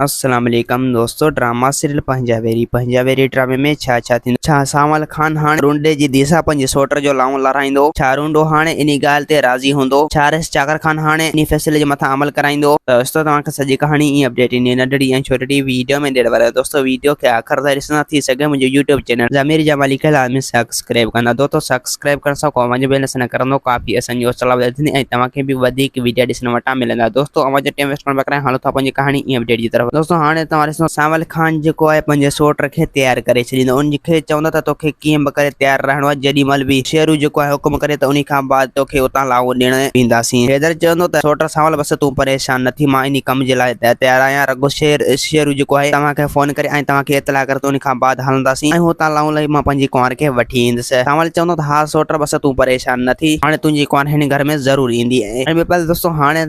अस्सलाम वालेकुम दोस्तों। ड्रामा सीरियल पंजाबेरी ड्रामे में छा थींदो। छा सावल खान हाणे रुंडे जी दिशा पंहिंजे सोट जो लाऊं लाराईंदो। छा रुंडो हाणे इन ॻाल्हि ते राज़ी हूंदो। छा रिस चाकर खान हाणे इन फैसले जे मथां अमल कराईंदो। त दोस्तों तव्हांखे सॼी कहाणी ईअं अपडेट ईंदी नंढड़ी ऐं छोटी वीडियो में ॾेढ वारा दोस्तों वीडियो खे आख़िर ताईं ॾिसंदा थी सघे मुंहिंजो यूट्यूब चैनल ज़मीर जमाली खे लाज़मी सब्सक्राइब कंदा। दोस्तों सब्सक्राइब करण सां को मुंहिंजो बैलेंस न करंदो काफ़ी असांजी हौसला वधंदी ऐं तव्हांखे बि वधीक वीडियो ॾिसण वटां मिलंदा। दोस्तों अवां जो टाइम वेस्ट करण बकराए हालो था पंहिंजी कहाणी ईअं अपडेट जी तरफ़। दोस्तों हाणे तव्हां ॾिसो सावल खान जेको आहे पंहिंजे सोट खे तयारु करे छॾींदो। उनखे चवंदो त तोखे कीअं बि करे तयारु रहणो आहे। जेॾी महिल बि शेरू जेको आहे हुकुम करे त उन खां बाद तोखे उतां लाऊं ॾियण ईंदासीं। हैदर चवंदो त सोट सावल बस तूं परेशान न थी, मां इन कम जे लाइ तयारु आहियां। रगो शेरू जेको आहे तव्हांखे फोन करे ऐं तव्हांखे इतला करे त उन खां बाद हलंदासीं ऐं हुतां लाऊं लाइ मां पंहिंजी कुंवार खे वठी ईंदुसि। सावल चवंदो त हा सोट बस तूं परेशान न थी, हाणे तुंहिंजी कुंवार हिन घर में ज़रूर ईंदी आहे। ऐं पहले दोस्तों हाणे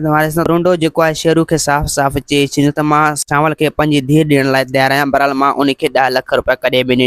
रुंडो जेको आहे शेरू खे साफ़ साफ़ चई छॾियो त मां सावल खे पंहिंजी धीउ ॾियण लाइ तयारु आहियां। बहरहाल मां उनखे 10 लाख रुपया कॾहिं बि न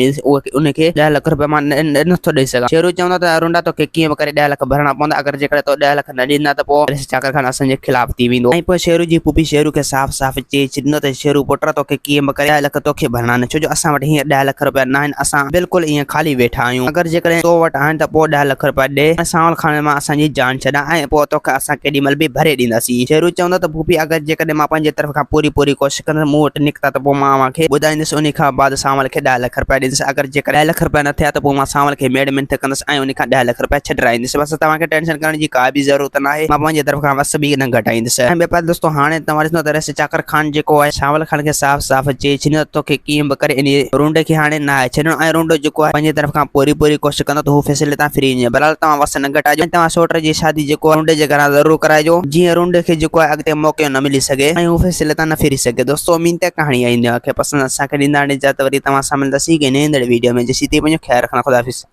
उनखे 10 लाख रुपया मां नथो ॾेई सघां। शेरू चवंदो त रुंडा तोखे कीअं बि करे 10 लाख भरणा पवंदा। अगरि जेकॾहिं तो 10 लाख न ॾींदा त पोइ चाकर खान असांजे खिलाफ़ थी वेंदो। ऐं पोइ शेरू जी पुफी शेरू खे साफ़ साफ़ चई छॾींदो त शेरू पुट तोखे कीअं बि करे 10 लाख तोखे भरणा न, छो जो असां वटि हीअं 10 लाख रुपया न आहिनि। असां बिल्कुलु ईअं ख़ाली वेठा आहियूं। अगरि जेकॾहिं तो वटि आहिनि त पोइ 10 लाख रुपया ॾे, सावल खान मां असांजी जान छॾा ऐं पोइ तोखे असां केॾी महिल बि भरे ॾींदासीं। शेरू चवंदो त पुफी अगरि जेकॾहिं मां पंहिंजे तरफ़ खां पूरी कोशिशि कंदुसि मूं वटि निकिता त पोइ मां अव्हांखे ॿुधाईंदुसि। उन खां बाद सावल खे 10 लाख रुपया ॾींदुसि। अगरि जेकर 10 लाख रुपया न थिया त पोइ मां सावल खे मेड मिनत कंदुसि ऐं उन खां 10 लाख रुपया छॾाईंदुसि। बसि तव्हांखे टेंशन करण जी का बि ज़रूरत न आहे। मां पंहिंजे तरफ़ खां बस बि न घटाईंदुसि। ऐं ॿिए पासे दोस्तों हाणे तव्हां ॾिसंदो त रस चाकर खान जेको आहे सावल खान खे साफ़ साफ़ चई छॾियो त तोखे कीअं बि करे इन रुंडे खे हाणे न आहे छॾिणो ऐं रुंडो जेको आहे पंहिंजे तरफ़ खां पूरी कोशिशि कंदो त हू फैसले तां फ्री वञे। बहरहाल तव्हां वस न घटाइजो ऐं तव्हां सोट जी शादी जेको आहे रुंडे जे घरां ज़रूरु कराइजो, जीअं रुंडे खे जेको आहे अॻिते मौक़ो न मिली सघे ऐं हू फैसले तां न फिरी सघे। दोस्तों उम्मीद आहे कहाणी आई खे पसंदि असांखे ॾींदा। इजाज़त वरी तव्हां सां मिलंदासीं नई वीडियो में। जेसीं ताईं पंहिंजो ख़्यालु रखना। खुदा हाफ़िज़।